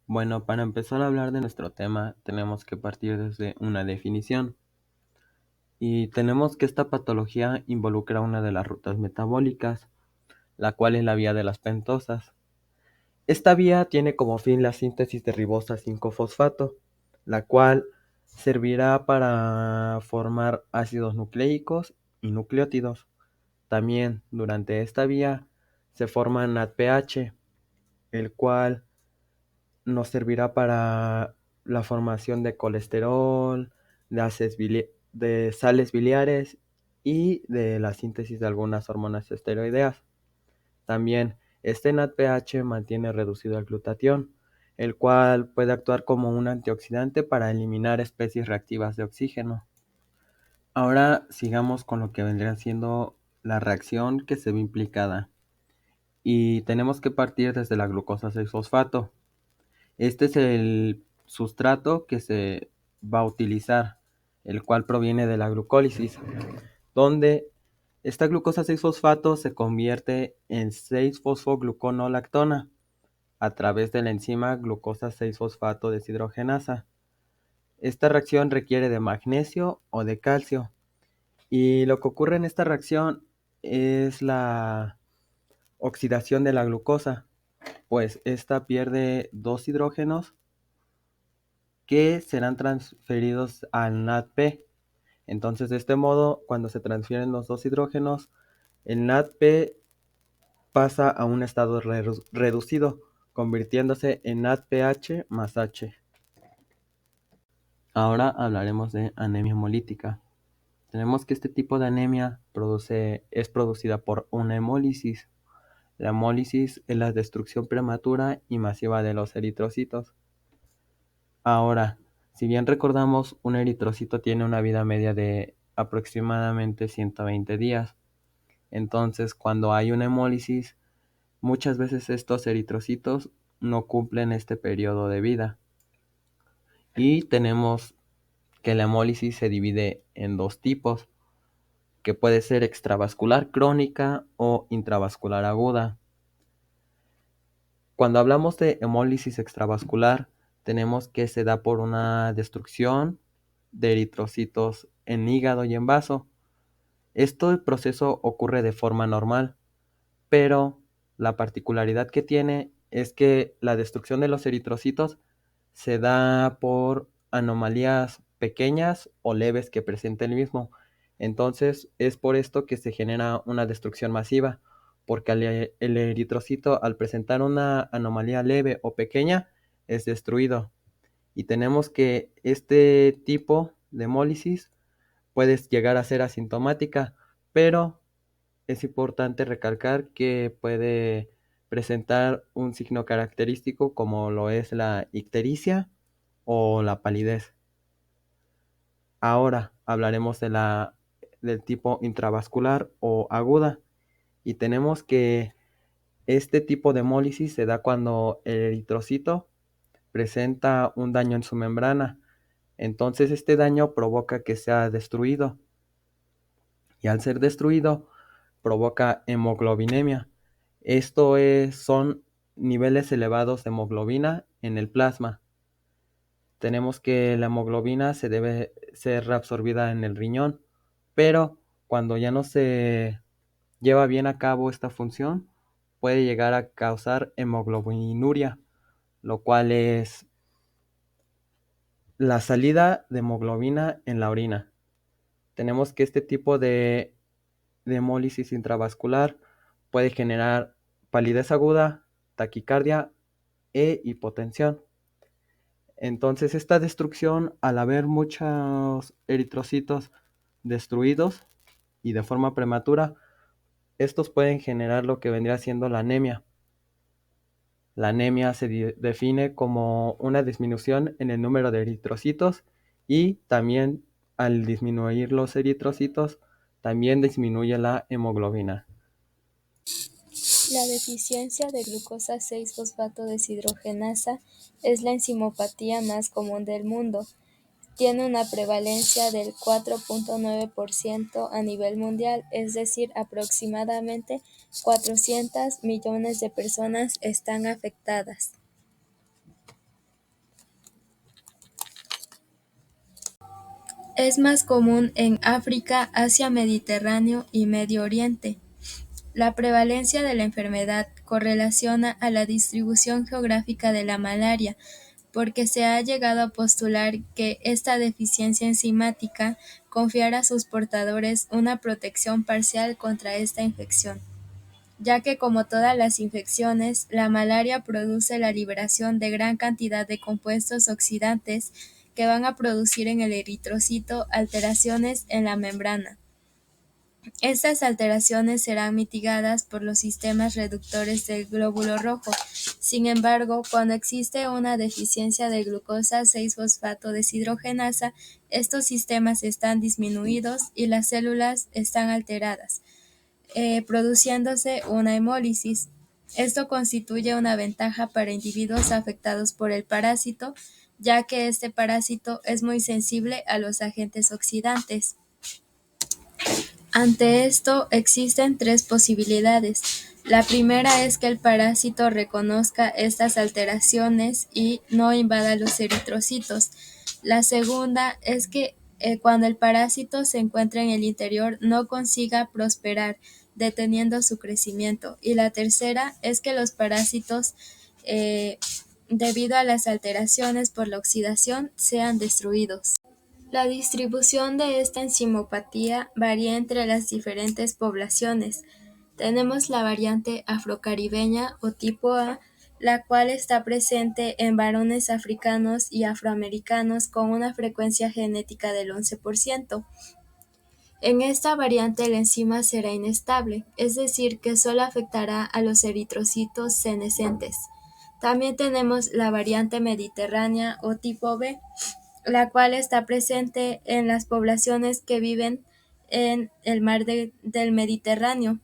Bueno, para empezar a hablar de nuestro tema, tenemos que partir desde una definición. Y tenemos que esta patología involucra una de las rutas metabólicas, la cual es la vía de las pentosas. Esta vía tiene como fin la síntesis de ribosa 5-fosfato, la cual servirá para formar ácidos nucleicos y nucleótidos. También durante esta vía se forma NADPH, el cual nos servirá para la formación de colesterol, de sales biliares y de la síntesis de algunas hormonas esteroideas. También este NADPH mantiene reducido el glutatión, el cual puede actuar como un antioxidante para eliminar especies reactivas de oxígeno. Ahora sigamos con lo que vendría siendo la reacción que se ve implicada. Y tenemos que partir desde la glucosa 6-fosfato. Este es el sustrato que se va a utilizar, el cual proviene de la glucólisis, donde esta glucosa 6-fosfato se convierte en 6-fosfogluconolactona a través de la enzima glucosa 6-fosfato deshidrogenasa. Esta reacción requiere de magnesio o de calcio, y lo que ocurre en esta reacción es la oxidación de la glucosa, pues esta pierde dos hidrógenos que serán transferidos al NADP. Entonces, de este modo, cuando se transfieren los dos hidrógenos, el NADP pasa a un estado reducido, convirtiéndose en NADPH más H. Ahora hablaremos de anemia hemolítica. Tenemos que este tipo de anemia es producida por una hemólisis. La hemólisis es la destrucción prematura y masiva de los eritrocitos. Ahora, si bien recordamos, un eritrocito tiene una vida media de aproximadamente 120 días. Entonces, cuando hay una hemólisis, muchas veces estos eritrocitos no cumplen este periodo de vida. Y tenemos que la hemólisis se divide en dos tipos, que puede ser extravascular crónica o intravascular aguda. Cuando hablamos de hemólisis extravascular, tenemos que se da por una destrucción de eritrocitos en hígado y en vaso. El proceso ocurre de forma normal, pero la particularidad que tiene es que la destrucción de los eritrocitos se da por anomalías pequeñas o leves que presenta el mismo. Entonces es por esto que se genera una destrucción masiva, porque el eritrocito, al presentar una anomalía leve o pequeña, es destruido. Y tenemos que este tipo de hemólisis puede llegar a ser asintomática, pero es importante recalcar que puede presentar un signo característico como lo es la ictericia o la palidez. Ahora hablaremos del tipo intravascular o aguda, y tenemos que este tipo de hemólisis se da cuando el eritrocito presenta un daño en su membrana. Entonces este daño provoca que sea destruido, y al ser destruido provoca hemoglobinemia. Son niveles elevados de hemoglobina en el plasma. Tenemos que la hemoglobina se debe ser reabsorbida en el riñón, pero cuando ya no se lleva bien a cabo esta función, puede llegar a causar hemoglobinuria, lo cual es la salida de hemoglobina en la orina. Tenemos que este tipo de hemólisis intravascular puede generar palidez aguda, taquicardia e hipotensión. Entonces, esta destrucción, al haber muchos eritrocitos destruidos y de forma prematura, estos pueden generar lo que vendría siendo la anemia. La anemia se define como una disminución en el número de eritrocitos, y también al disminuir los eritrocitos, también disminuye la hemoglobina. La deficiencia de glucosa 6-fosfato deshidrogenasa es la enzimopatía más común del mundo. Tiene una prevalencia del 4.9% a nivel mundial, es decir, aproximadamente 400 millones de personas están afectadas. Es más común en África, Asia Mediterráneo y Medio Oriente. La prevalencia de la enfermedad correlaciona a la distribución geográfica de la malaria, porque se ha llegado a postular que esta deficiencia enzimática confiere a sus portadores una protección parcial contra esta infección, ya que como todas las infecciones, la malaria produce la liberación de gran cantidad de compuestos oxidantes que van a producir en el eritrocito alteraciones en la membrana. Estas alteraciones serán mitigadas por los sistemas reductores del glóbulo rojo. Sin embargo, cuando existe una deficiencia de glucosa 6-fosfato deshidrogenasa, estos sistemas están disminuidos y las células están alteradas, produciéndose una hemólisis. Esto constituye una ventaja para individuos afectados por el parásito, ya que este parásito es muy sensible a los agentes oxidantes. Ante esto, existen tres posibilidades. La primera es que el parásito reconozca estas alteraciones y no invada los eritrocitos. La segunda es que cuando el parásito se encuentra en el interior no consiga prosperar, deteniendo su crecimiento. Y la tercera es que los parásitos, debido a las alteraciones por la oxidación, sean destruidos. La distribución de esta enzimopatía varía entre las diferentes poblaciones. Tenemos la variante afrocaribeña o tipo A, la cual está presente en varones africanos y afroamericanos con una frecuencia genética del 11%. En esta variante la enzima será inestable, es decir, que solo afectará a los eritrocitos senescentes. También tenemos la variante mediterránea o tipo B, la cual está presente en las poblaciones que viven en el mar del Mediterráneo.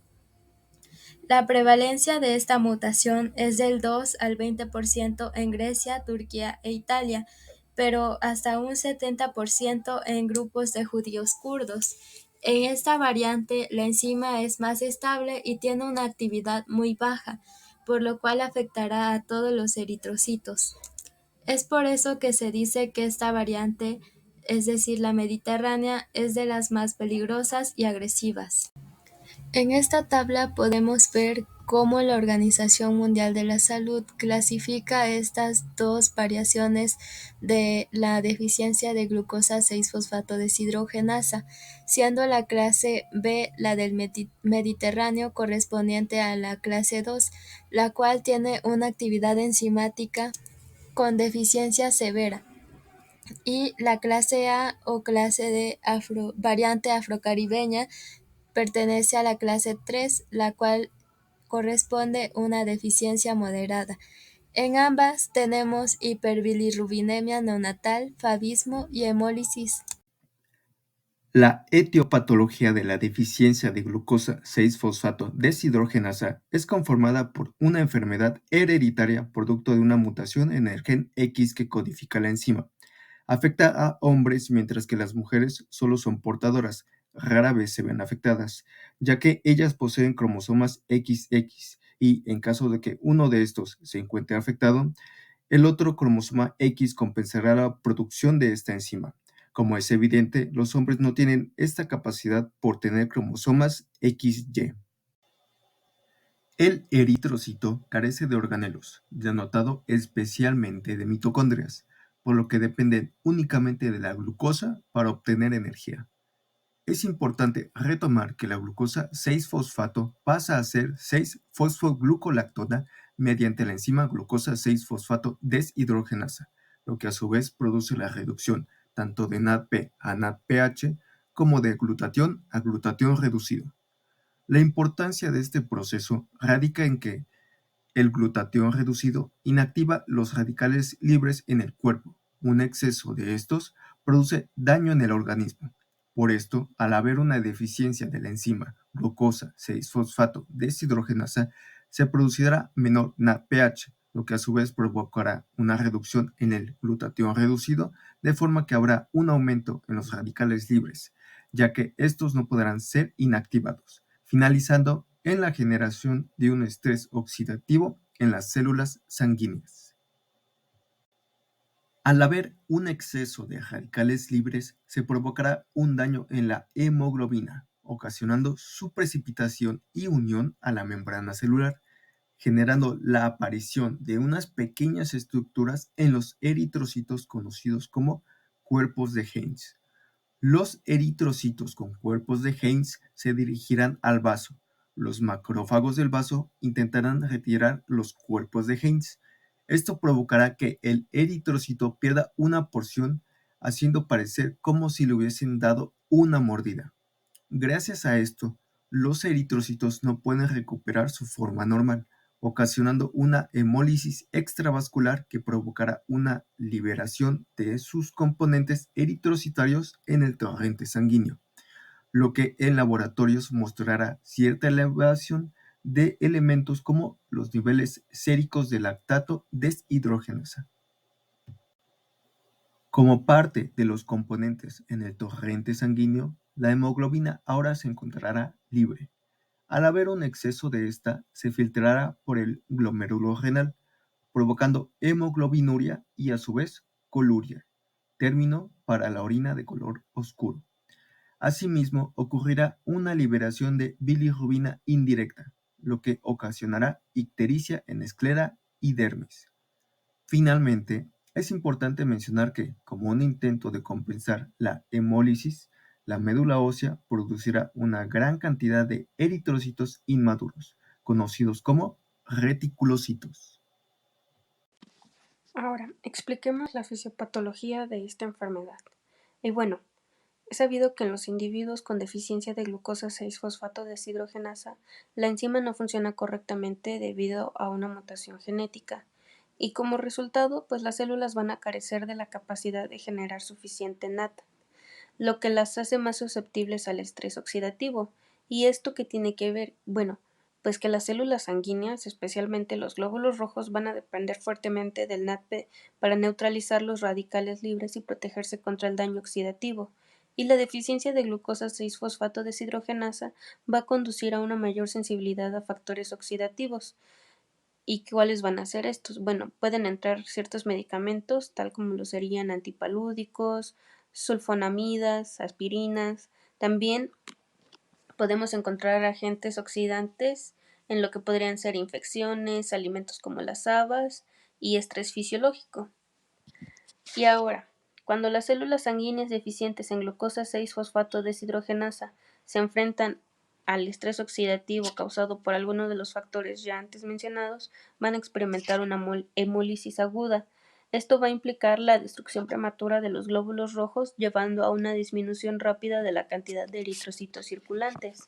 La prevalencia de esta mutación es del 2 al 20% en Grecia, Turquía e Italia, pero hasta un 70% en grupos de judíos kurdos. En esta variante, la enzima es más estable y tiene una actividad muy baja, por lo cual afectará a todos los eritrocitos. Es por eso que se dice que esta variante, es decir, la mediterránea, es de las más peligrosas y agresivas. En esta tabla podemos ver cómo la Organización Mundial de la Salud clasifica estas dos variaciones de la deficiencia de glucosa 6-fosfato deshidrogenasa, siendo la clase B la del Mediterráneo correspondiente a la clase 2, la cual tiene una actividad enzimática con deficiencia severa, y la clase A o clase D variante afrocaribeña pertenece a la clase 3, la cual corresponde a una deficiencia moderada. En ambas tenemos hiperbilirrubinemia neonatal, favismo y hemólisis. La etiopatología de la deficiencia de glucosa 6-fosfato deshidrogenasa es conformada por una enfermedad hereditaria producto de una mutación en el gen X que codifica la enzima. Afecta a hombres mientras que las mujeres solo son portadoras, rara vez se ven afectadas, ya que ellas poseen cromosomas XX y en caso de que uno de estos se encuentre afectado, el otro cromosoma X compensará la producción de esta enzima. Como es evidente, los hombres no tienen esta capacidad por tener cromosomas XY. El eritrocito carece de organelos, denotado especialmente de mitocondrias, por lo que dependen únicamente de la glucosa para obtener energía. Es importante retomar que la glucosa 6-fosfato pasa a ser 6-fosfoglucolactona mediante la enzima glucosa 6-fosfato deshidrogenasa, lo que a su vez produce la reducción tanto de NADP a NADPH como de glutatión a glutatión reducido. La importancia de este proceso radica en que el glutatión reducido inactiva los radicales libres en el cuerpo. Un exceso de estos produce daño en el organismo. Por esto, al haber una deficiencia de la enzima glucosa 6-fosfato deshidrogenasa, se producirá menor NADPH, lo que a su vez provocará una reducción en el glutatión reducido, de forma que habrá un aumento en los radicales libres, ya que estos no podrán ser inactivados, finalizando en la generación de un estrés oxidativo en las células sanguíneas. Al haber un exceso de radicales libres, se provocará un daño en la hemoglobina, ocasionando su precipitación y unión a la membrana celular, generando la aparición de unas pequeñas estructuras en los eritrocitos conocidos como cuerpos de Heinz. Los eritrocitos con cuerpos de Heinz se dirigirán al vaso. Los macrófagos del vaso intentarán retirar los cuerpos de Heinz. Esto provocará que el eritrocito pierda una porción, haciendo parecer como si le hubiesen dado una mordida. Gracias a esto, los eritrocitos no pueden recuperar su forma normal, ocasionando una hemólisis extravascular que provocará una liberación de sus componentes eritrocitarios en el torrente sanguíneo, lo que en laboratorios mostrará cierta elevación de elementos como los niveles séricos de lactato deshidrogenasa. Como parte de los componentes en el torrente sanguíneo, la hemoglobina ahora se encontrará libre. Al haber un exceso de esta, se filtrará por el glomérulo renal, provocando hemoglobinuria y a su vez coluria, término para la orina de color oscuro. Asimismo, ocurrirá una liberación de bilirrubina indirecta, lo que ocasionará ictericia en esclera y dermis. Finalmente, es importante mencionar que, como un intento de compensar la hemólisis, la médula ósea producirá una gran cantidad de eritrocitos inmaduros, conocidos como reticulocitos. Ahora, expliquemos la fisiopatología de esta enfermedad. Y bueno, es sabido que en los individuos con deficiencia de glucosa 6-fosfato deshidrogenasa, la enzima no funciona correctamente debido a una mutación genética, y como resultado, pues las células van a carecer de la capacidad de generar suficiente NAT, lo que las hace más susceptibles al estrés oxidativo. ¿Y esto qué tiene que ver? Bueno, pues que las células sanguíneas, especialmente los glóbulos rojos, van a depender fuertemente del NAT para neutralizar los radicales libres y protegerse contra el daño oxidativo. Y la deficiencia de glucosa 6-fosfato deshidrogenasa va a conducir a una mayor sensibilidad a factores oxidativos. ¿Y cuáles van a ser estos? Bueno, pueden entrar ciertos medicamentos, tal como lo serían antipalúdicos, sulfonamidas, aspirinas. También podemos encontrar agentes oxidantes en lo que podrían ser infecciones, alimentos como las habas y estrés fisiológico. Y ahora, cuando las células sanguíneas deficientes en glucosa 6-fosfato deshidrogenasa se enfrentan al estrés oxidativo causado por alguno de los factores ya antes mencionados, van a experimentar una hemólisis aguda. Esto va a implicar la destrucción prematura de los glóbulos rojos, llevando a una disminución rápida de la cantidad de eritrocitos circulantes.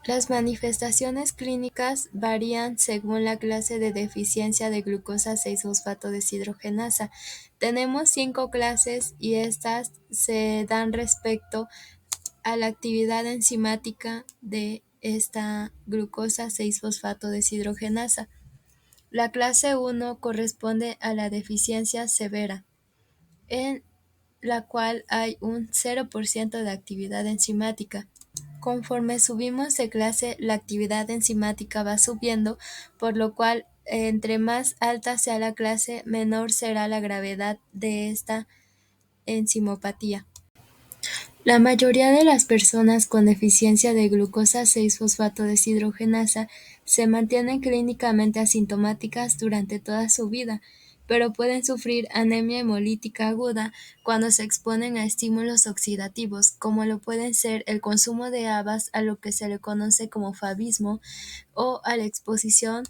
Las manifestaciones clínicas varían según la clase de deficiencia de glucosa 6-fosfato deshidrogenasa. Tenemos 5 clases y estas se dan respecto a la actividad enzimática de esta glucosa 6-fosfato deshidrogenasa. La clase 1 corresponde a la deficiencia severa, en la cual hay un 0% de actividad enzimática. Conforme subimos de clase, la actividad enzimática va subiendo, por lo cual entre más alta sea la clase, menor será la gravedad de esta enzimopatía. La mayoría de las personas con deficiencia de glucosa 6-fosfato deshidrogenasa se mantienen clínicamente asintomáticas durante toda su vida, pero pueden sufrir anemia hemolítica aguda cuando se exponen a estímulos oxidativos, como lo pueden ser el consumo de habas, a lo que se le conoce como favismo, o a la exposición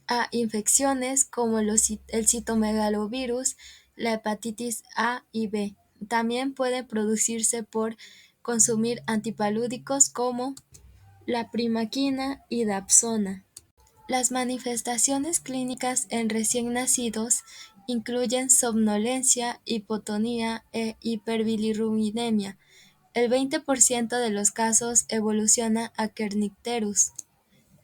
a infecciones como el citomegalovirus, la hepatitis A y B. También puede producirse por consumir antipalúdicos como la primaquina y dapsona. Las manifestaciones clínicas en recién nacidos incluyen somnolencia, hipotonía e hiperbilirrubinemia. El 20% de los casos evoluciona a kernicterus,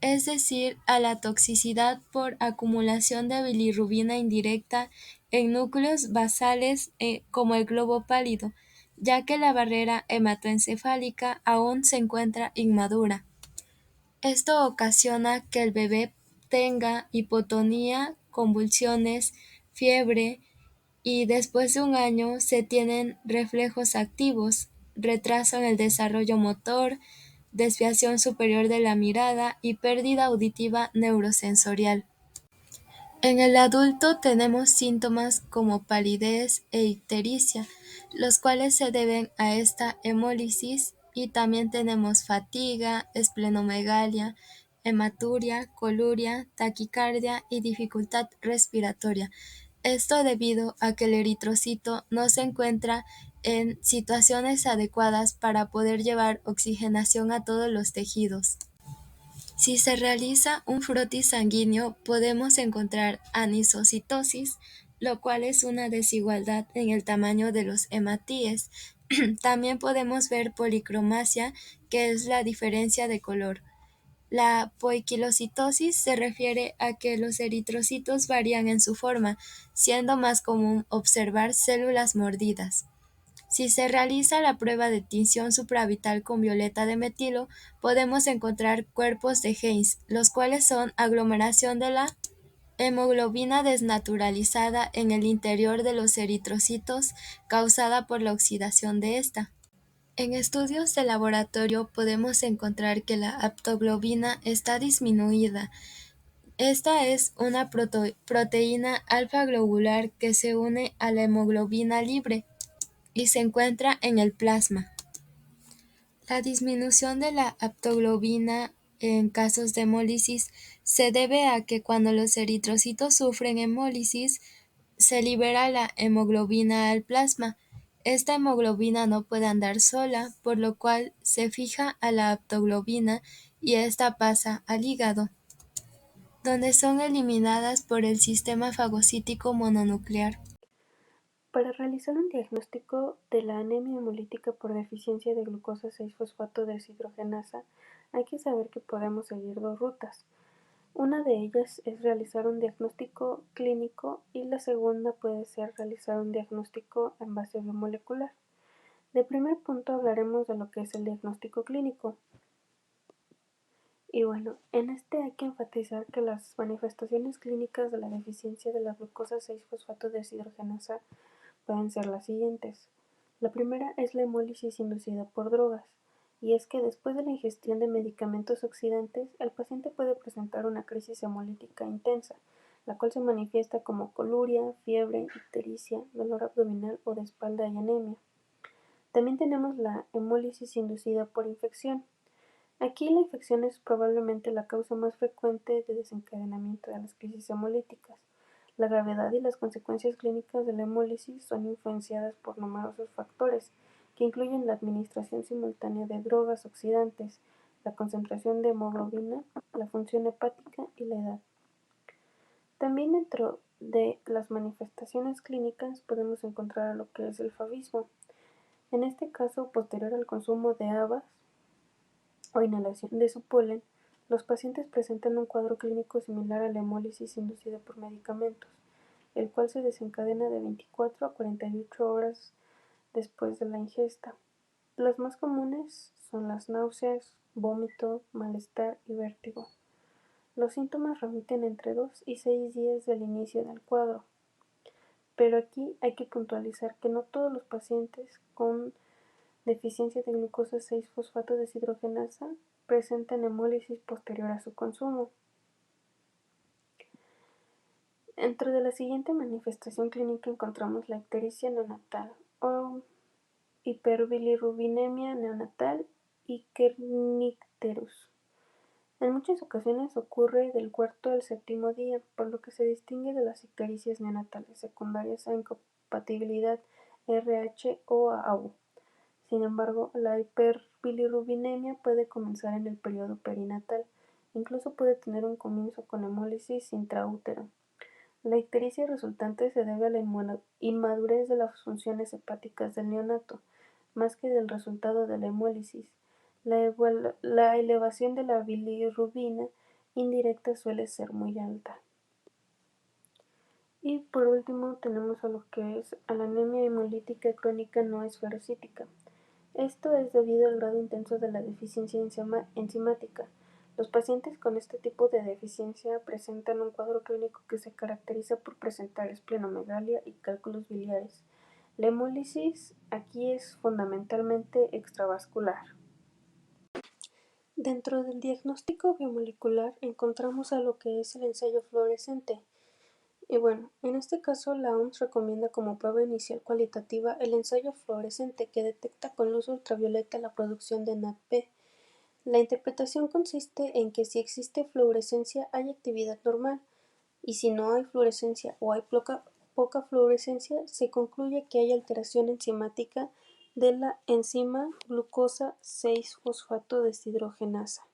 es decir, a la toxicidad por acumulación de bilirrubina indirecta en núcleos basales como el globo pálido, ya que la barrera hematoencefálica aún se encuentra inmadura. Esto ocasiona que el bebé tenga hipotonía, convulsiones, fiebre y después de un año se tienen reflejos activos, retraso en el desarrollo motor, desviación superior de la mirada y pérdida auditiva neurosensorial. En el adulto tenemos síntomas como palidez e ictericia, los cuales se deben a esta hemólisis, y también tenemos fatiga, esplenomegalia, hematuria, coluria, taquicardia y dificultad respiratoria. Esto debido a que el eritrocito no se encuentra en situaciones adecuadas para poder llevar oxigenación a todos los tejidos. Si se realiza un frotis sanguíneo, podemos encontrar anisocitosis, lo cual es una desigualdad en el tamaño de los hematíes. También podemos ver policromasia, que es la diferencia de color. La poiquilocitosis se refiere a que los eritrocitos varían en su forma, siendo más común observar células mordidas. Si se realiza la prueba de tinción supraorbital con violeta de metilo, podemos encontrar cuerpos de Heinz, los cuales son aglomeración de la hemoglobina desnaturalizada en el interior de los eritrocitos causada por la oxidación de esta. En estudios de laboratorio podemos encontrar que la haptoglobina está disminuida. Esta es una proteína alfa globular que se une a la hemoglobina libre y se encuentra en el plasma. La disminución de la haptoglobina en casos de hemólisis se debe a que cuando los eritrocitos sufren hemólisis, se libera la hemoglobina al plasma. Esta hemoglobina no puede andar sola, por lo cual se fija a la haptoglobina y esta pasa al hígado, donde son eliminadas por el sistema fagocítico mononuclear. Para realizar un diagnóstico de la anemia hemolítica por deficiencia de glucosa 6-fosfato deshidrogenasa, hay que saber que podemos seguir dos rutas. Una de ellas es realizar un diagnóstico clínico y la segunda puede ser realizar un diagnóstico en base biomolecular. De primer punto hablaremos de lo que es el diagnóstico clínico. Y bueno, en este hay que enfatizar que las manifestaciones clínicas de la deficiencia de la glucosa 6-fosfato deshidrogenasa pueden ser las siguientes. La primera es la hemólisis inducida por drogas, y es que después de la ingestión de medicamentos oxidantes, el paciente puede presentar una crisis hemolítica intensa, la cual se manifiesta como coluria, fiebre, ictericia, dolor abdominal o de espalda y anemia. También tenemos la hemólisis inducida por infección. Aquí la infección es probablemente la causa más frecuente de desencadenamiento de las crisis hemolíticas. La gravedad y las consecuencias clínicas de la hemólisis son influenciadas por numerosos factores, que incluyen la administración simultánea de drogas oxidantes, la concentración de hemoglobina, la función hepática y la edad. También dentro de las manifestaciones clínicas podemos encontrar lo que es el favismo. En este caso, posterior al consumo de habas o inhalación de su polen, los pacientes presentan un cuadro clínico similar a la hemólisis inducida por medicamentos, el cual se desencadena de 24 a 48 horas después de la ingesta. Las más comunes son las náuseas, vómito, malestar y vértigo. Los síntomas remiten entre 2 y 6 días del inicio del cuadro, pero aquí hay que puntualizar que no todos los pacientes con deficiencia de glucosa 6-fosfato deshidrogenasa presentan hemólisis posterior a su consumo. Dentro de la siguiente manifestación clínica encontramos la ictericia neonatal o hiperbilirrubinemia neonatal y kernicterus. En muchas ocasiones ocurre del cuarto al séptimo día, por lo que se distingue de las ictericias neonatales secundarias a incompatibilidad RH o a AU. Sin embargo, la hiperbilirrubinemia puede comenzar en el periodo perinatal, incluso puede tener un comienzo con hemólisis intraútero. La ictericia resultante se debe a la inmadurez de las funciones hepáticas del neonato, más que del resultado de la hemólisis. La elevación de la bilirrubina indirecta suele ser muy alta. Y por último tenemos a lo que es a la anemia hemolítica crónica no esferocítica. Esto es debido al grado intenso de la deficiencia enzimática, Los pacientes con este tipo de deficiencia presentan un cuadro clínico que se caracteriza por presentar esplenomegalia y cálculos biliares. La hemólisis aquí es fundamentalmente extravascular. Dentro del diagnóstico biomolecular encontramos a lo que es el ensayo fluorescente. Y bueno, en este caso la OMS recomienda como prueba inicial cualitativa el ensayo fluorescente que detecta con luz ultravioleta la producción de NADP. La interpretación consiste en que si existe fluorescencia hay actividad normal, y si no hay fluorescencia o hay poca fluorescencia, se concluye que hay alteración enzimática de la enzima glucosa 6-fosfato deshidrogenasa.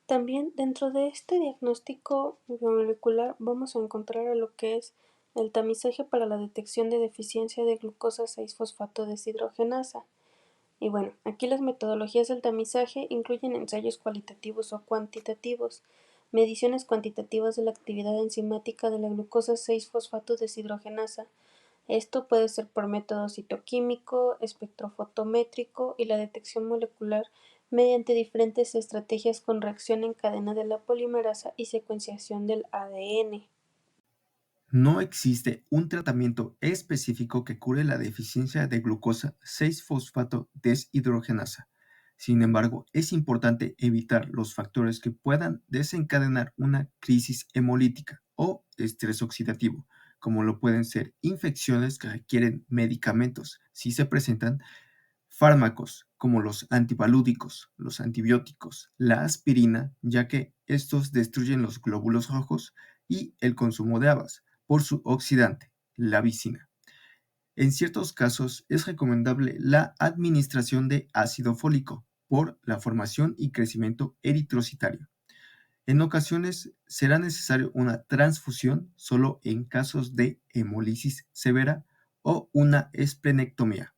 También dentro de este diagnóstico biomolecular vamos a encontrar a lo que es el tamizaje para la detección de deficiencia de glucosa 6-fosfato deshidrogenasa. Y bueno, aquí las metodologías del tamizaje incluyen ensayos cualitativos o cuantitativos, mediciones cuantitativas de la actividad enzimática de la glucosa 6-fosfato deshidrogenasa. Esto puede ser por método citoquímico, espectrofotométrico y la detección molecular mediante diferentes estrategias con reacción en cadena de la polimerasa y secuenciación del ADN. No existe un tratamiento específico que cure la deficiencia de glucosa 6-fosfato deshidrogenasa. Sin embargo, es importante evitar los factores que puedan desencadenar una crisis hemolítica o estrés oxidativo, como lo pueden ser infecciones que requieren medicamentos si se presentan, fármacos como los antipalúdicos, los antibióticos, la aspirina, ya que estos destruyen los glóbulos rojos, y el consumo de habas por su oxidante, la vicina. En ciertos casos es recomendable la administración de ácido fólico por la formación y crecimiento eritrocitario. En ocasiones será necesario una transfusión solo en casos de hemólisis severa o una esplenectomía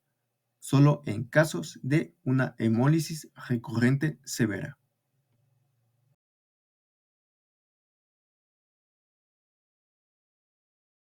solo en casos de una hemólisis recurrente severa.